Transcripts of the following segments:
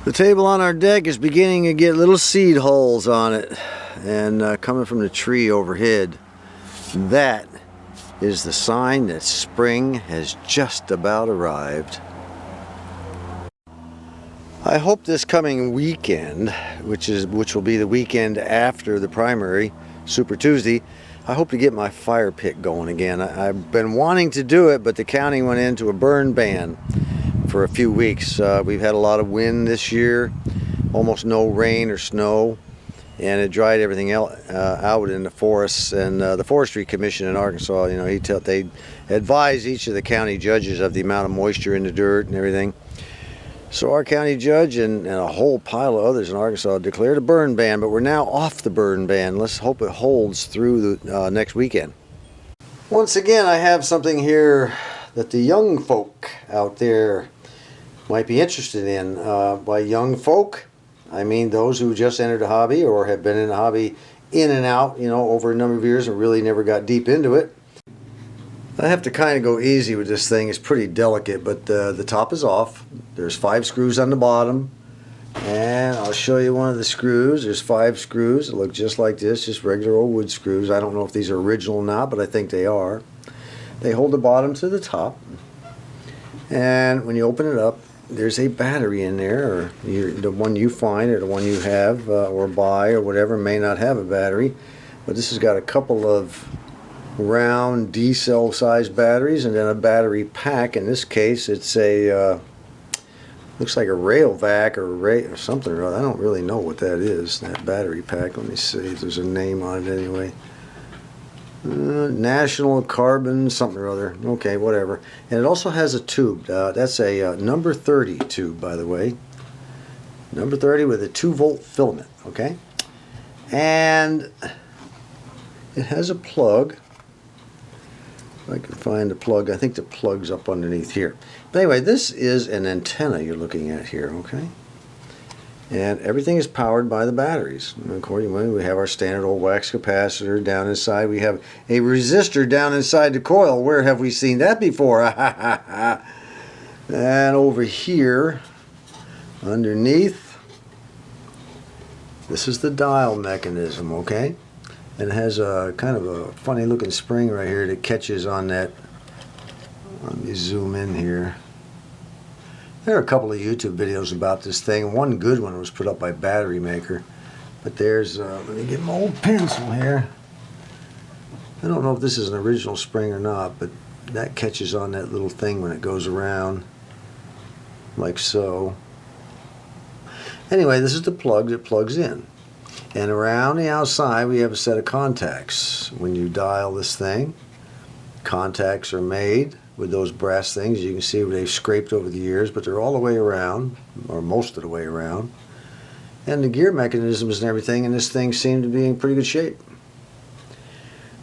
The table on our deck is beginning to get little seed holes on it, and coming from the tree overhead. That is the sign that spring has just about arrived. I hope this coming weekend, which will be the weekend after the primary, Super Tuesday, I hope to get my fire pit going again. I've been wanting to do it, but the county went into a burn ban for a few weeks. We've had a lot of wind this year, almost no rain or snow, and it dried everything out in the forests. And the Forestry Commission in Arkansas, you know, they advise each of the county judges of the amount of moisture in the dirt and everything. So our county judge and a whole pile of others in Arkansas declared a burn ban, but we're now off the burn ban. Let's hope it holds through the next weekend. Once again, I have something here that the young folk out there might be interested in. By young folk, I mean those who just entered a hobby or have been in a hobby in and out, you know, over a number of years and really never got deep into it. I have to kind of go easy with this thing. It's pretty delicate, but the top is off. There's 5 screws on the bottom, and I'll show you one of the screws. There's 5 screws that look just like this, just regular old wood screws. I don't know if these are original or not, but I think they are. They hold the bottom to the top, and when you open it up, there's a battery in there, or the one you find or the one you have or buy or whatever may not have a battery, but this has got a couple of round D-cell sized batteries and then a battery pack. In this case, it's a looks like a rail vac or something. I don't really know what that is, that battery pack. Let me see if there's a name on it anyway. National Carbon something or other. Okay, whatever. And it also has a tube. That's a number 30 tube, by the way. Number 30 with a 2-volt filament. Okay, and it has a plug. If I can find the plug. I think the plug's up underneath here. But anyway, this is an antenna you're looking at here. Okay. And everything is powered by the batteries. And accordingly, we have our standard old wax capacitor down inside. We have a resistor down inside the coil. Where have we seen that before? And over here, underneath, this is the dial mechanism, okay? And it has a kind of a funny looking spring right here that catches on that. Let me zoom in here. There are a couple of YouTube videos about this thing. One good one was put up by Battery Maker. But there's, let me get my old pencil here. I don't know if this is an original spring or not, but that catches on that little thing when it goes around, like so. Anyway, this is the plug that plugs in. And around the outside, we have a set of contacts. When you dial this thing, contacts are made with those brass things. You can see they've scraped over the years, but they're all the way around, or most of the way around. And the gear mechanisms and everything in this thing seem to be in pretty good shape.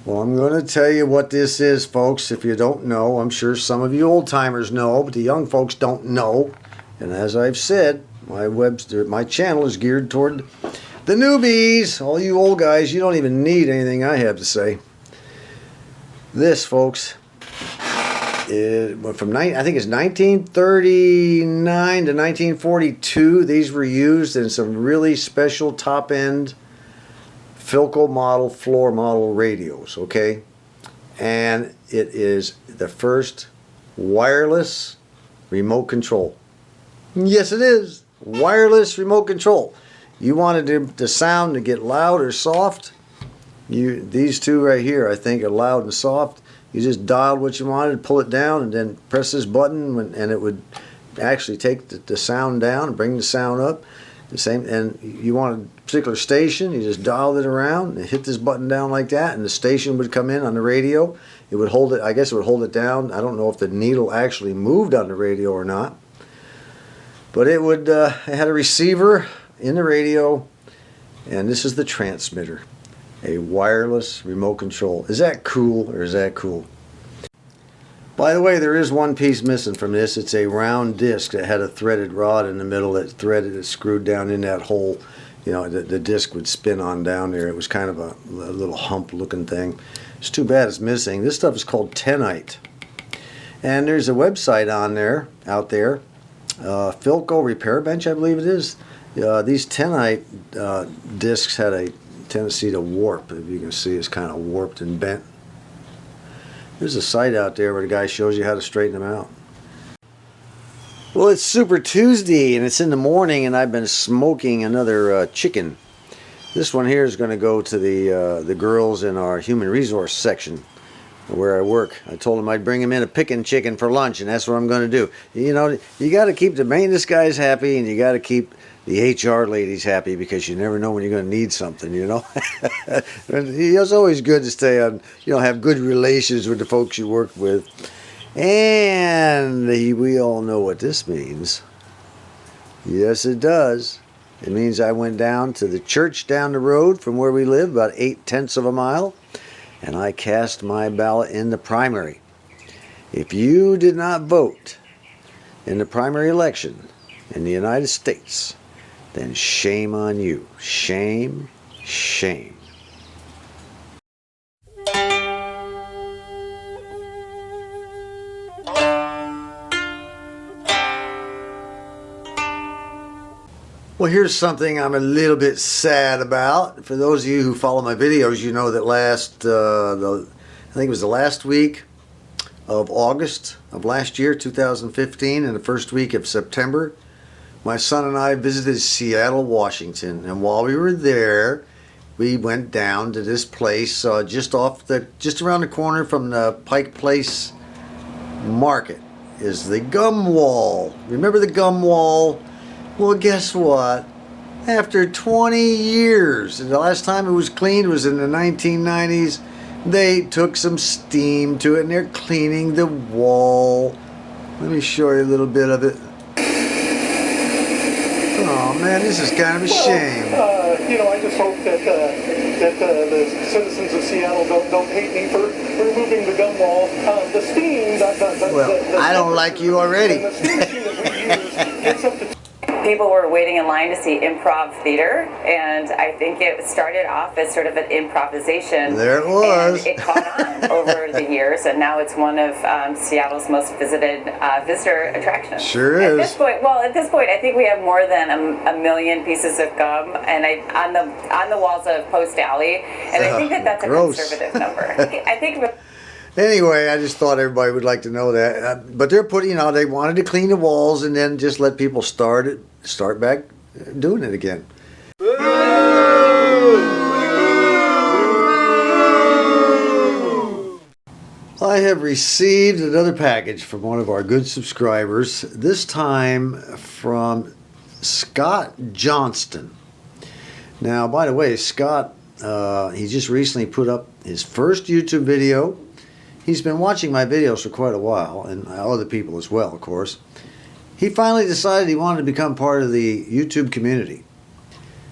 Well, I'm going to tell you what this is, folks. If you don't know, I'm sure some of you old-timers know, but the young folks don't know. And as I've said, my channel is geared toward the newbies. All you old guys, you don't even need anything I have to say. This, folks, from I think it's 1939 to 1942. These were used in some really special top-end Philco model, floor model radios, okay? And it is the first wireless remote control. Yes, it is. Wireless remote control. You wanted the sound to get loud or soft. These two right here, I think, are loud and soft. You just dialed what you wanted, pull it down, and then press this button, and it would actually take the sound down and bring the sound up. The same, and you want a particular station, you just dialed it around and hit this button down like that, and the station would come in on the radio. It would hold it. I guess it would hold it down. I don't know if the needle actually moved on the radio or not, but it would. It had a receiver in the radio, and this is the transmitter. A wireless remote control. Is that cool, or is that cool? By the way, there is one piece missing from this. It's a round disc that had a threaded rod in the middle that threaded it, screwed down in that hole. You know, the disc would spin on down there. It was kind of a little hump looking thing. It's too bad it's missing. This stuff is called Tennite. And there's a website on there, out there, Philco repair bench, I believe it is. These Tennite discs had a tendency to warp. If you can see, it's kind of warped and bent. There's a site out there where the guy shows you how to straighten them out. Well, it's Super Tuesday and it's in the morning, and I've been smoking another chicken. This one here is going to go to the girls in our human resource section where I work. I told them I'd bring them in a picking chicken for lunch, and that's what I'm going to do. You know, you got to keep the maintenance guys happy, and you got to keep the HR ladies happy, because you never know when you're going to need something, you know. It's always good to stay on, you know, have good relations with the folks you work with. And we all know what this means. Yes, it does. It means I went down to the church down the road from where we live, about 8/10 of a mile, and I cast my ballot in the primary. If you did not vote in the primary election in the United States, then shame on you. Shame, shame. Well, here's something I'm a little bit sad about. For those of you who follow my videos, you know that I think it was the last week of August of last year, 2015, and the first week of September, my son and I visited Seattle, Washington. And while we were there, we went down to this place just around the corner from the Pike Place Market is the Gum Wall. Remember the Gum Wall? Well, guess what? After 20 years, and the last time it was cleaned was in the 1990s, they took some steam to it, and they're cleaning the wall. Let me show you a little bit of it. Oh man, this is kind of a shame. You know, I just hope that the citizens of Seattle don't hate me for removing the gum wall. The steam. Well, I don't like you already. The steam machine that we use gets up to. People were waiting in line to see improv theater, and I think it started off as sort of an improvisation. There it was. And it caught on over the years, and now it's one of Seattle's most visited visitor attractions. Sure is. At this point, I think we have more than a million pieces of gum, and on the walls of Post Alley, and I think that's gross. A conservative number. I think. Anyway, I just thought everybody would like to know that. But they're putting, you know, they wanted to clean the walls and then just let people start back doing it again. I have received another package from one of our good subscribers, this time from Scott Johnston. Now, by the way, Scott, he just recently put up his first YouTube video. He's been watching my videos for quite a while, and other people as well, of course. He finally decided he wanted to become part of the YouTube community.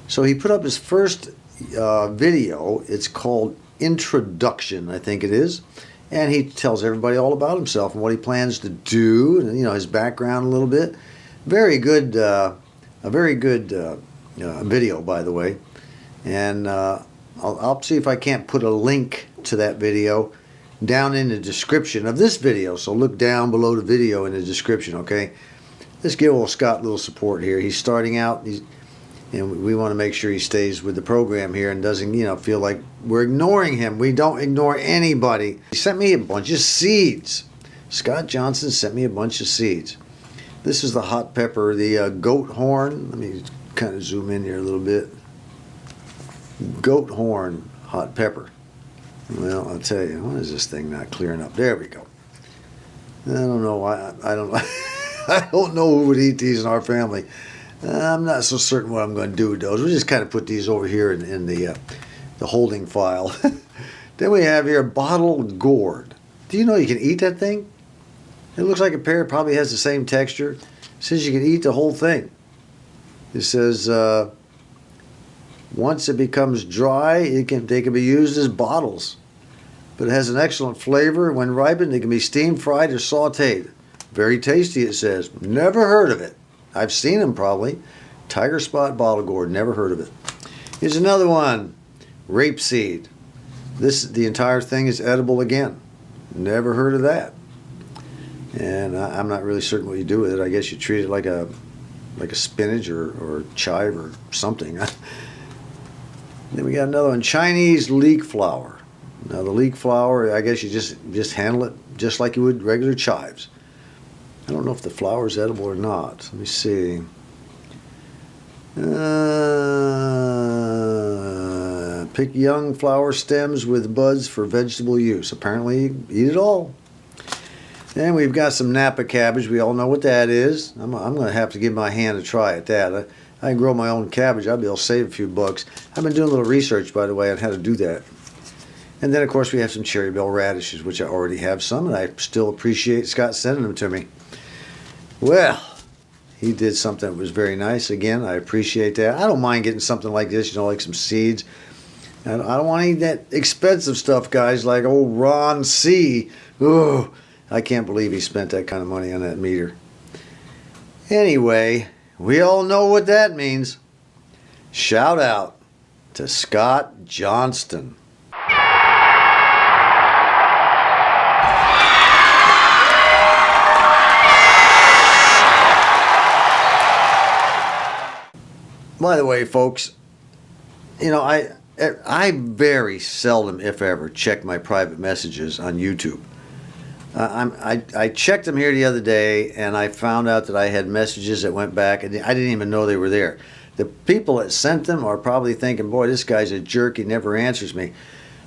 So he put up his first video. It's called Introduction, I think it is. And he tells everybody all about himself and what he plans to do, and, you know, his background a little bit. Very good, a very good video, by the way. And I'll see if I can't put a link to that video down in the description of this video. So look down below the video in the description, okay? Let's give old Scott a little support here. He's starting out, and we want to make sure he stays with the program here and doesn't, you know, feel like we're ignoring him. We don't ignore anybody. He sent me a bunch of seeds. Scott Johnson sent me a bunch of seeds. This is the hot pepper, the goat horn. Let me kind of zoom in here a little bit. Goat horn hot pepper. Well, I'll tell you, why is this thing not clearing up? There we go. I don't know why. I don't. I don't know who would eat these in our family. I'm not so certain what I'm going to do with those. We'll just kind of put these over here in the holding file. Then we have here bottled gourd. Do you know you can eat that thing? It looks like a pear. Probably has the same texture. It says you can eat the whole thing. It says once it becomes dry, they can be used as bottles. But it has an excellent flavor. When ripened, they can be steamed, fried, or sautéed. Very tasty, it says. Never heard of it. I've seen them probably. Tiger spot bottle gourd. Never heard of it. Here's another one. Rapeseed. The entire thing is edible again. Never heard of that. And I'm not really certain what you do with it. I guess you treat it like a spinach or chive or something. Then we got another one, Chinese leek flour. Now the leek flour, I guess you just handle it just like you would regular chives. I don't know if the flour is edible or not. Let me see. Pick young flower stems with buds for vegetable use. Apparently, eat it all. And we've got some Napa cabbage. We all know what that is. I'm going to have to give my hand a try at that. I can grow my own cabbage. I'll be able to save a few bucks. I've been doing a little research, by the way, on how to do that. And then, of course, we have some cherry bell radishes, which I already have some, and I still appreciate Scott sending them to me. Well, he did something that was very nice. Again, I appreciate that. I don't mind getting something like this, like some seeds. And I don't want any of that expensive stuff, guys, like old Ron C. Ooh, I can't believe he spent that kind of money on that meter. Anyway, we all know what that means. Shout out to Scott Johnston. By the way, folks, I very seldom, if ever, check my private messages on YouTube. I checked them here the other day, and I found out that I had messages that went back, and I didn't even know they were there. The people that sent them are probably thinking, boy, this guy's a jerk, he never answers me.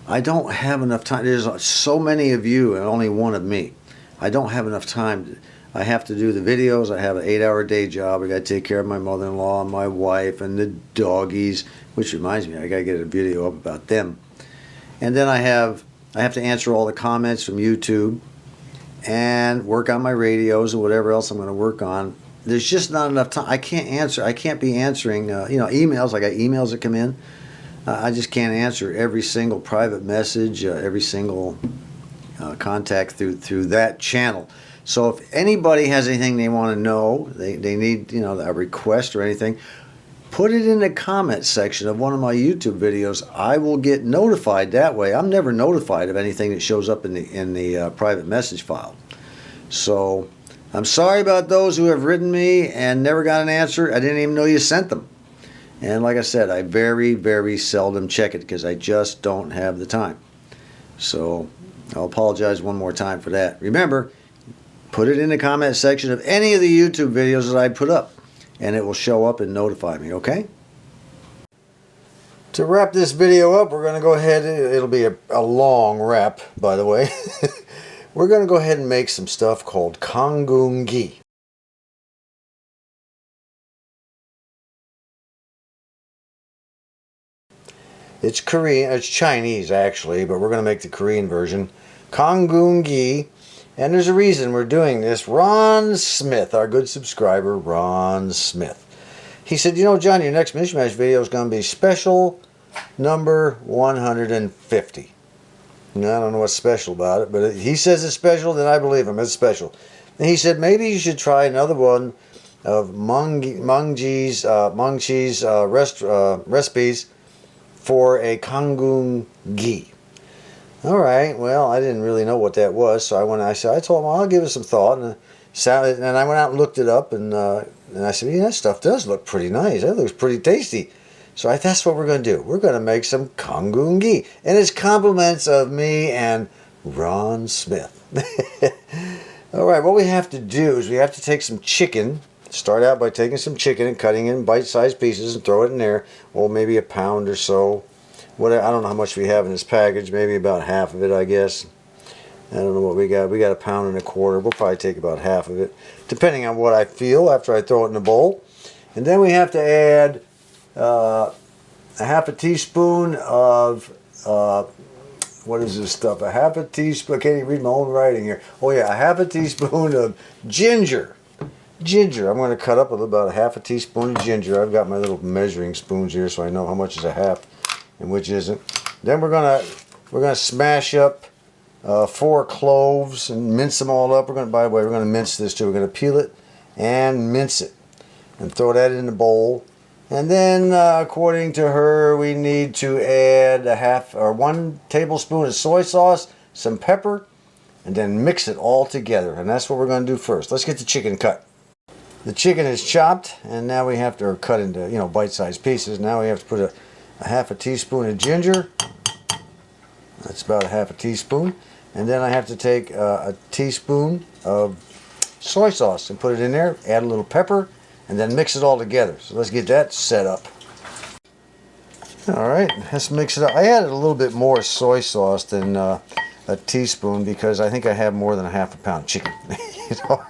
I don't have enough time. There's so many of you and only one of me. I don't have enough time. I have to do the videos. I have an 8-hour day job. I got to take care of my mother-in-law and my wife and the doggies, which reminds me, I got to get a video up about them. And then I have to answer all the comments from YouTube and work on my radios or whatever else I'm going to work on. There's just not enough time. I can't be answering, emails. I got emails that come in. I just can't answer every single private message, every single contact through that channel. So if anybody has anything they want to know, they need, a request or anything, put it in the comment section of one of my YouTube videos. I will get notified that way. I'm never notified of anything that shows up in the private message file. So I'm sorry about those who have written me and never got an answer. I didn't even know you sent them. And like I said, I very, very seldom check it because I just don't have the time. So I'll apologize one more time for that. Remember, put it in the comment section of any of the YouTube videos that I put up, and it will show up and notify me, okay? To wrap this video up, we're going to go ahead, it'll be a long wrap, by the way. We're going to go ahead and make some stuff called Kongi. It's Korean, it's Chinese actually, but we're going to make the Korean version. Kongi. And there's a reason we're doing this. Ron Smith, our good subscriber, Ron Smith. He said, John, your next Mish-Mash video is going to be special number 150. Now, I don't know what's special about it, but he says it's special, then I believe him. It's special. And he said, maybe you should try another one of Mungji's recipes for a Kongi. All right, well, I didn't really know what that was, so I told him, well, I'll give it some thought, and I went out and looked it up, and I said, that stuff does look pretty nice. That looks pretty tasty. So that's what we're going to do. We're going to make some Kongi, and it's compliments of me and Ron Smith. All right, what we have to do is we have to take some chicken. Start out by taking some chicken and cutting it in bite-sized pieces and throw it in there. Well, maybe a pound or so. I don't know how much we have in this package. Maybe about half of it, I guess. I don't know what we got. We got 1.25 pounds. We'll probably take about half of it, depending on what I feel after I throw it in the bowl. And then we have to add a 1/2 teaspoon of what is this stuff? A 1/2 teaspoon. I can't even read my own writing here. Oh yeah, a 1/2 teaspoon of ginger. Ginger. I'm going to cut up with about a 1/2 teaspoon of ginger. I've got my little measuring spoons here, so I know how much is a half and which isn't. Then we're gonna smash up 4 cloves and mince them all up. By the way, we're gonna mince this too. We're gonna peel it and mince it and throw that in the bowl. And then, according to her, we need to add 1 tablespoon of soy sauce, some pepper, and then mix it all together. And that's what we're going to do first. Let's get the chicken cut. The chicken is chopped, and now we have to, or cut into, you know, bite-sized pieces. Now we have to put a half a teaspoon of ginger. That's about a half a teaspoon. And then I have to take a teaspoon of soy sauce and put it in there, add a little pepper, and then mix it all together. So let's get that set up. Alright, let's mix it up. I added a little bit more soy sauce than a teaspoon because I think I have more than a half a pound of chicken. You know?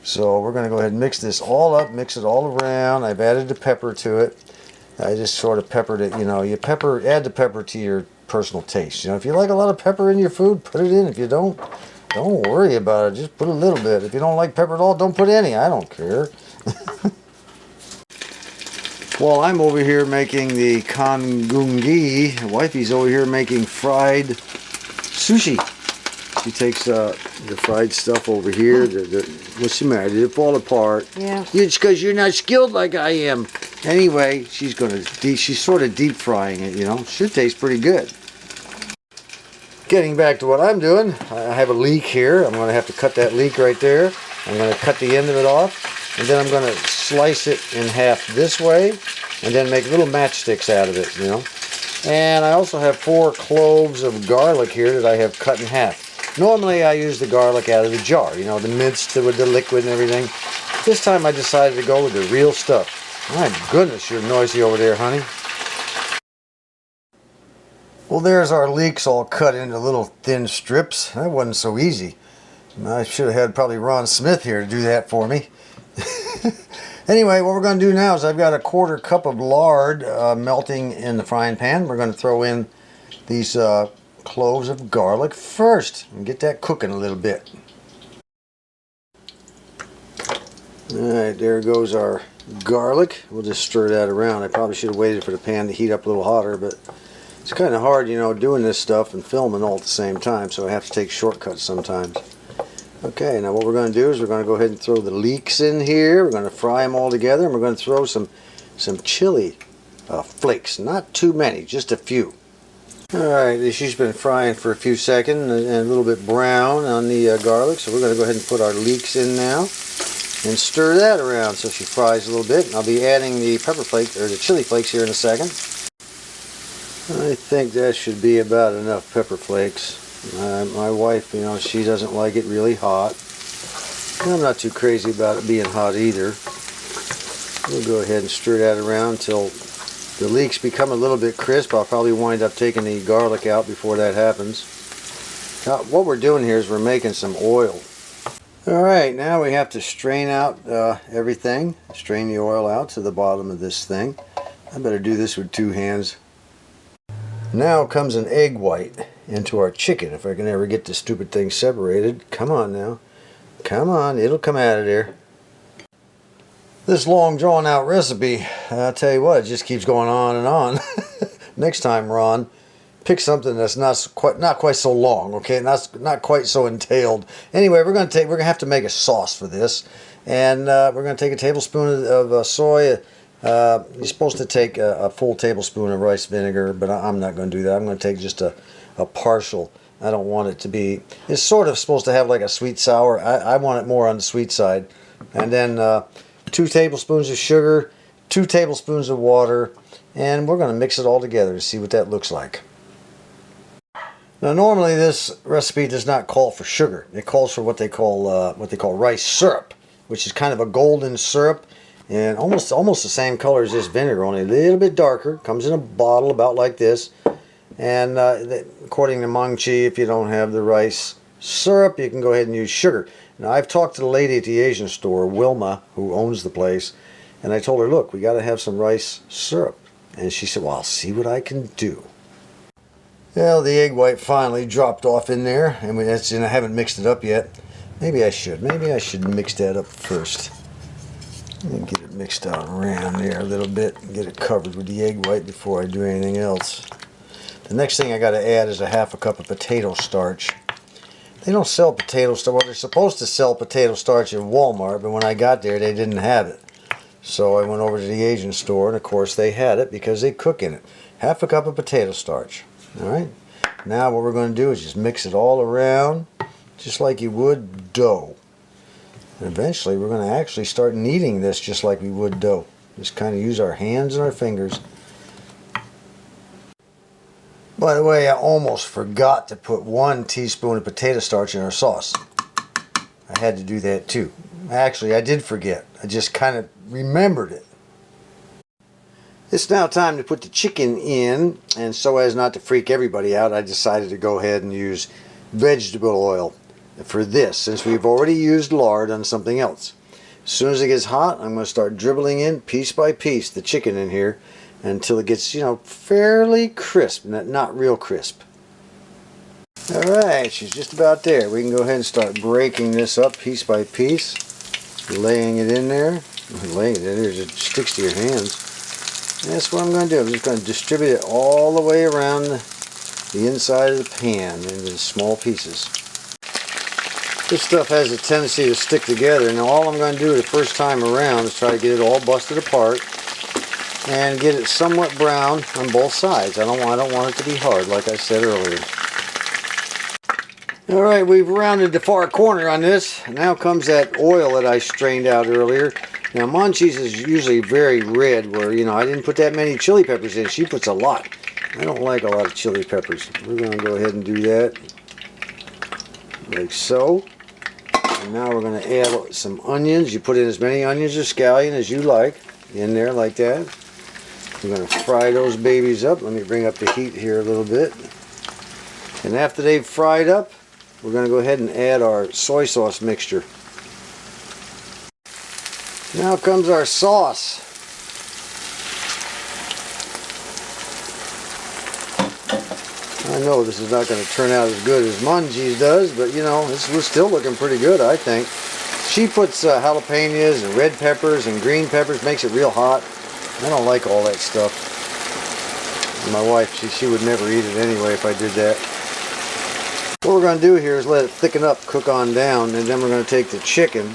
So we're going to go ahead and mix this all up, mix it all around. I've added the pepper to it. I just sort of peppered it, you know. Add the pepper to your personal taste. You know, if you like a lot of pepper in your food, put it in. If you don't worry about it. Just put a little bit. If you don't like pepper at all, don't put any. I don't care. While I'm over here making the Kongi, wifey's over here making fried sushi. She takes the fried stuff over here. What's the matter? Did it fall apart? Yeah. It's because you're not skilled like I am. Anyway, she's sort of deep frying it, you know. Should taste pretty good. Getting back to what I'm doing, I have a leek here. I'm going to have to cut that leek right there. I'm going to cut the end of it off, and then I'm going to slice it in half this way, and then make little matchsticks out of it, you know. And I also have 4 cloves of garlic here that I have cut in half. Normally I use the garlic out of the jar, you know, the minced with the liquid and everything. This time I decided to go with the real stuff. My goodness, you're noisy over there, honey. Well, there's our leeks all cut into little thin strips. That wasn't so easy. I should have had probably Ron Smith here to do that for me. Anyway, what we're going to do now is I've got a 1/4 cup of lard melting in the frying pan. We're going to throw in these cloves of garlic first and get that cooking a little bit. Alright, there goes our garlic. We'll just stir that around. I probably should have waited for the pan to heat up a little hotter, but it's kind of hard, you know, doing this stuff and filming all at the same time, so I have to take shortcuts sometimes. Okay, now what we're going to do is we're going to go ahead and throw the leeks in here. We're going to fry them all together, and we're going to throw some chili flakes. Not too many, just a few. Alright, she's been frying for a few seconds and a little bit brown on the garlic, so we're going to go ahead and put our leeks in now and stir that around so she fries a little bit. And I'll be adding the pepper flakes, or the chili flakes, here in a second. I think that should be about enough pepper flakes. My wife, you know, she doesn't like it really hot. I'm not too crazy about it being hot either. We'll go ahead and stir that around until the leeks become a little bit crisp. I'll probably wind up taking the garlic out before that happens. Now, what we're doing here is we're making some oil. Alright, now we have to strain out everything. Strain the oil out to the bottom of this thing. I better do this with 2 hands. Now comes an egg white into our chicken. If I can ever get this stupid thing separated. Come on now. Come on, it'll come out of there. This long drawn out recipe, I'll tell you what, it just keeps going on and on. Next time, Ron, pick something that's not quite so long, okay? Not quite so entailed. Anyway, we're gonna have to make a sauce for this, and we're gonna take a tablespoon of soy. You're supposed to take a full tablespoon of rice vinegar, but I'm not going to do that. I'm going to take just a partial. I don't want it to be. It's sort of supposed to have like a sweet sour. I want it more on the sweet side. And then 2 tablespoons of sugar, 2 tablespoons of water, and we're going to mix it all together to see what that looks like. Now, normally this recipe does not call for sugar. It calls for what they call rice syrup, which is kind of a golden syrup. And almost the same color as this vinegar, only a little bit darker. Comes in a bottle about like this. And according to Mangchi, if you don't have the rice syrup, you can go ahead and use sugar. Now, I've talked to the lady at the Asian store, Wilma, who owns the place, and I told her, look, we got to have some rice syrup. And she said, well, I'll see what I can do. Well, the egg white finally dropped off in there, and I haven't mixed it up yet. Maybe I should. Maybe I should mix that up first. Let me get it mixed out around there a little bit and get it covered with the egg white before I do anything else. The next thing I got to add is a half a cup of potato starch. They don't sell potato starch. Well, they're supposed to sell potato starch at Walmart, but when I got there, they didn't have it. So I went over to the Asian store, and of course they had it because they cook in it. Half a cup of potato starch. All right. Now what we're going to do is just mix it all around just like you would dough. And eventually we're going to actually start kneading this just like we would dough. Just kind of use our hands and our fingers. By the way, I almost forgot to put 1 teaspoon of potato starch in our sauce. I had to do that too. Actually, I did forget. I just kind of remembered it. It's now time to put the chicken in, and so as not to freak everybody out, I decided to go ahead and use vegetable oil for this, since we've already used lard on something else. As soon as it gets hot, I'm going to start dribbling in piece by piece the chicken in here until it gets, you know, fairly crisp, not real crisp. Alright, she's just about there. We can go ahead and start breaking this up piece by piece, laying it in there. Laying it in there, it sticks to your hands. And that's what I'm going to do. I'm just going to distribute it all the way around the inside of the pan into small pieces. This stuff has a tendency to stick together. Now all I'm going to do the first time around is try to get it all busted apart and get it somewhat brown on both sides. I don't want it to be hard, like I said earlier. Alright, we've rounded the far corner on this. Now comes that oil that I strained out earlier. Now Monchhi's is usually very red, where, you know, I didn't put that many chili peppers in. She puts a lot. I don't like a lot of chili peppers. We're going to go ahead and do that. Like so. And now we're going to add some onions. You put in as many onions or scallion as you like. In there like that. We're going to fry those babies up. Let me bring up the heat here a little bit. And after they've fried up, we're going to go ahead and add our soy sauce mixture. Now comes our sauce. I know this is not going to turn out as good as Monchhi's does, but you know, this was still looking pretty good, I think. She puts jalapenos and red peppers and green peppers, makes it real hot. I don't like all that stuff. My wife, she would never eat it anyway if I did that. What we're going to do here is let it thicken up, cook on down, and then we're going to take the chicken,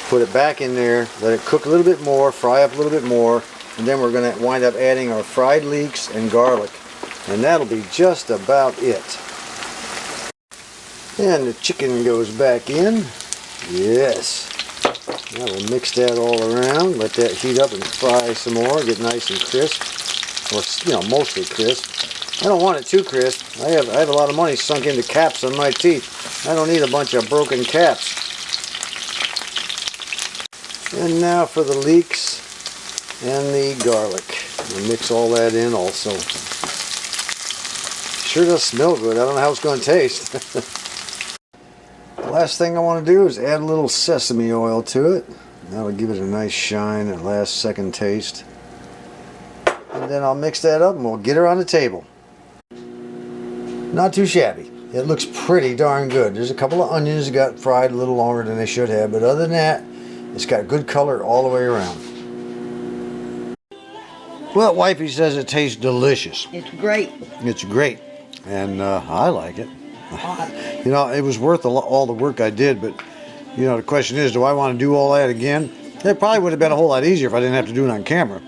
put it back in there, let it cook a little bit more, fry up a little bit more, and then we're going to wind up adding our fried leeks and garlic. And that'll be just about it. And the chicken goes back in. Yes. Now we'll mix that all around, let that heat up and fry some more, get nice and crisp. Or, you know, mostly crisp. I don't want it too crisp. I have a lot of money sunk into caps on my teeth. I don't need a bunch of broken caps. And now for the leeks and the garlic. We'll mix all that in also. Sure does smell good. I don't know how it's going to taste. The last thing I want to do is add a little sesame oil to it. That'll give it a nice shine and last second taste. And then I'll mix that up and we'll get her on the table. Not too shabby. It looks pretty darn good. There's a couple of onions that got fried a little longer than they should have, but other than that, it's got good color all the way around. Well, Wifey says it tastes delicious. It's great. It's great. And I like it. You know, it was worth all the work I did, but, you know, the question is, do I want to do all that again? It probably would have been a whole lot easier if I didn't have to do it on camera.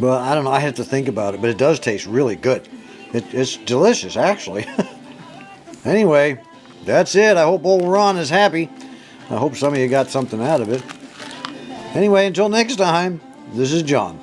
But I don't know, I have to think about it, but it does taste really good. It's delicious, actually. Anyway, that's it. I hope old Ron is happy. I hope some of you got something out of it. Anyway, until next time, this is John.